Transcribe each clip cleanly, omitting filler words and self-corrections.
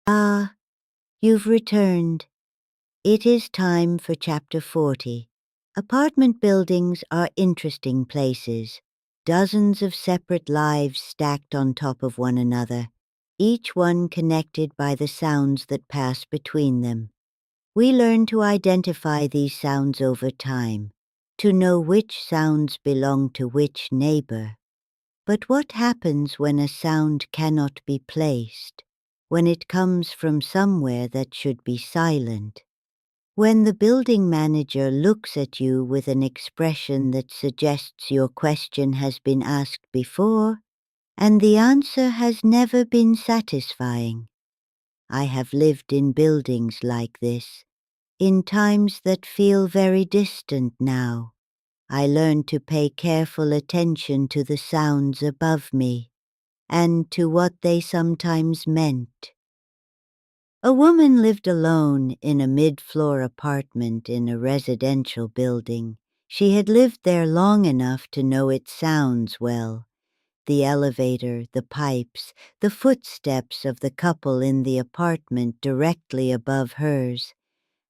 Ah, you've returned. It is time for Chapter 40. Apartment buildings are interesting places. Dozens of separate lives stacked on top of one another, each one connected by the sounds that pass between them. We learn to identify these sounds over time, to know which sounds belong to which neighbor. But what happens when a sound cannot be placed? When it comes from somewhere that should be silent? When the building manager looks at you with an expression that suggests your question has been asked before, and the answer has never been satisfying. I have lived in buildings like this, in times that feel very distant now. I learned to pay careful attention to the sounds above me, and to what they sometimes meant. A woman lived alone in a mid-floor apartment in a residential building. She had lived there long enough to know its sounds well. The elevator, the pipes, the footsteps of the couple in the apartment directly above hers,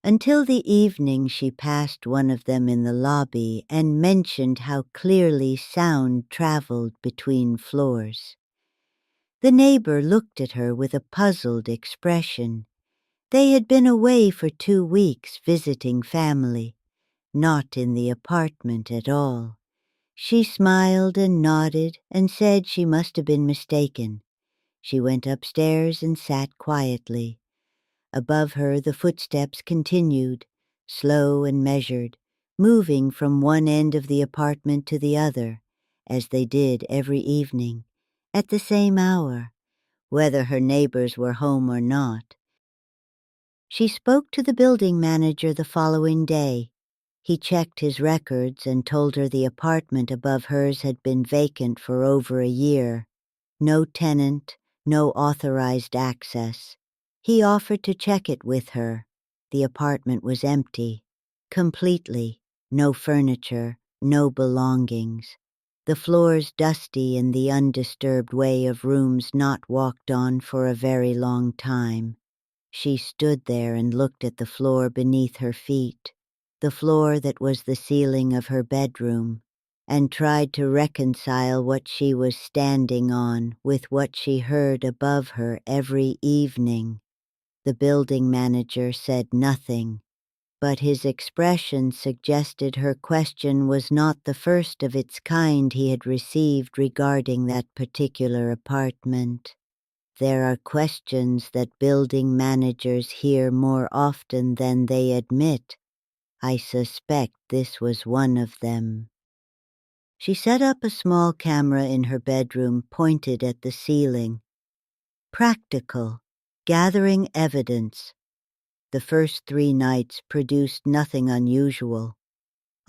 until the evening she passed one of them in the lobby and mentioned how clearly sound traveled between floors. The neighbor looked at her with a puzzled expression. They had been away for 2 weeks visiting family, not in the apartment at all. She smiled and nodded and said she must have been mistaken. She went upstairs and sat quietly. Above her the footsteps continued, slow and measured, moving from one end of the apartment to the other, as they did every evening, at the same hour, whether her neighbors were home or not. She spoke to the building manager the following day. He checked his records and told her the apartment above hers had been vacant for over a year. No tenant, no authorized access. He offered to check it with her. The apartment was empty. Completely. No furniture, no belongings. The floors dusty in the undisturbed way of rooms not walked on for a very long time. She stood there and looked at the floor beneath her feet, the floor that was the ceiling of her bedroom, and tried to reconcile what she was standing on with what she heard above her every evening. The building manager said nothing, but his expression suggested her question was not the first of its kind he had received regarding that particular apartment. There are questions that building managers hear more often than they admit. I suspect this was one of them. She set up a small camera in her bedroom pointed at the ceiling. Practical, gathering evidence. The first 3 nights produced nothing unusual.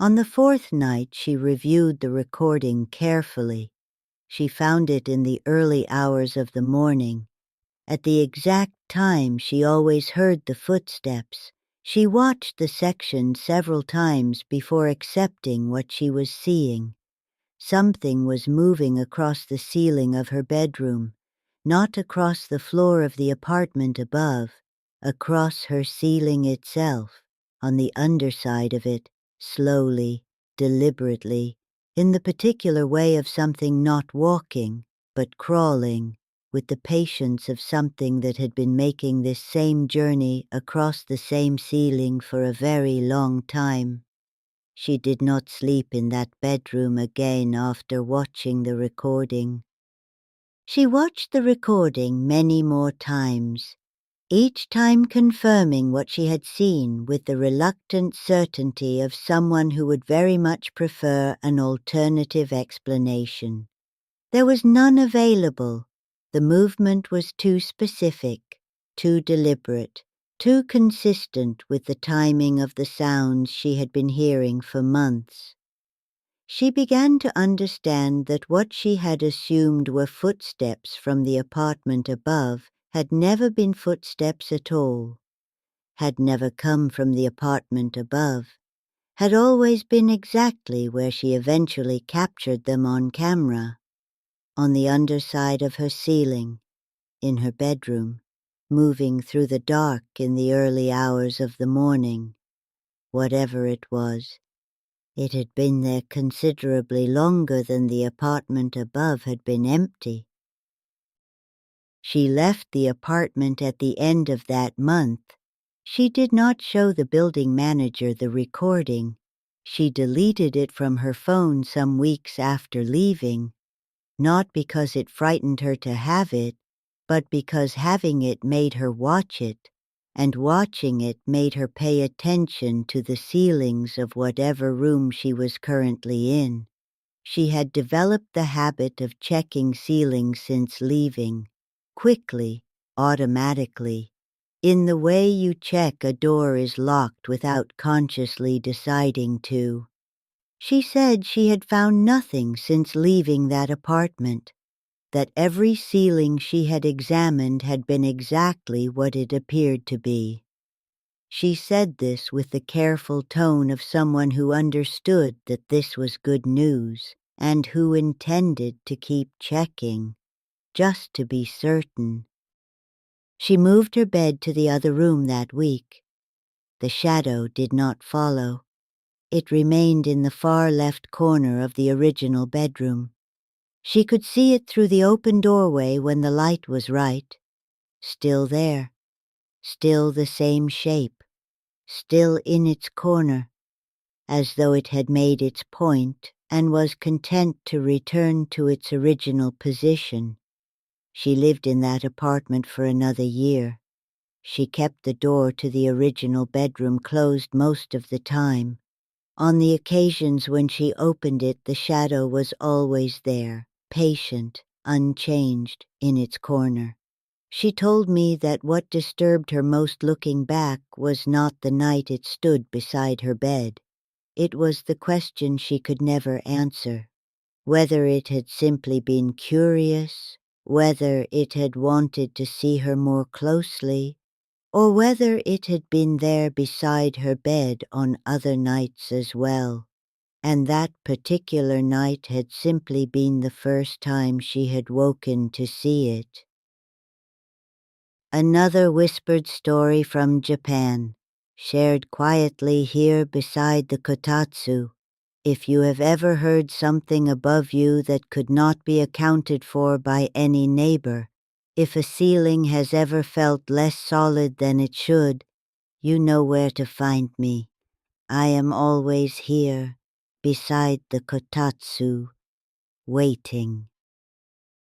On the 4th night she reviewed the recording carefully. She found it in the early hours of the morning. At the exact time she always heard the footsteps. She watched the section several times before accepting what she was seeing. Something was moving across the ceiling of her bedroom, not across the floor of the apartment above, across her ceiling itself, on the underside of it, slowly, deliberately, in the particular way of something not walking, but crawling, with the patience of something that had been making this same journey across the same ceiling for a very long time. She did not sleep in that bedroom again after watching the recording. She watched the recording many more times, each time confirming what she had seen with the reluctant certainty of someone who would very much prefer an alternative explanation. There was none available. The movement was too specific, too deliberate, too consistent with the timing of the sounds she had been hearing for months. She began to understand that what she had assumed were footsteps from the apartment above had never been footsteps at all, had never come from the apartment above, had always been exactly where she eventually captured them on camera, on the underside of her ceiling, in her bedroom. moving through the dark in the early hours of the morning. Whatever it was, it had been there considerably longer than the apartment above had been empty. She left the apartment at the end of that month. She did not show the building manager the recording. She deleted it from her phone some weeks after leaving, not because it frightened her to have it, but because having it made her watch it, and watching it made her pay attention to the ceilings of whatever room she was currently in. She had developed the habit of checking ceilings since leaving, quickly, automatically, in the way you check a door is locked without consciously deciding to. She said she had found nothing since leaving that apartment, that every ceiling she had examined had been exactly what it appeared to be. She said this with the careful tone of someone who understood that this was good news and who intended to keep checking, just to be certain. She moved her bed to the other room that week. The shadow did not follow. It remained in the far left corner of the original bedroom. She could see it through the open doorway when the light was right. Still there, still the same shape, still in its corner, as though it had made its point and was content to return to its original position. She lived in that apartment for another year. She kept the door to the original bedroom closed most of the time. On the occasions when she opened it, the shadow was always there, patient, unchanged, in its corner. She told me that what disturbed her most looking back was not the night it stood beside her bed. It was the question she could never answer, whether it had simply been curious, whether it had wanted to see her more closely, or whether it had been there beside her bed on other nights as well, and that particular night had simply been the first time she had woken to see it. Another whispered story from Japan, shared quietly here beside the kotatsu. If you have ever heard something above you that could not be accounted for by any neighbor, if a ceiling has ever felt less solid than it should, you know where to find me. I am always here, beside the kotatsu, waiting.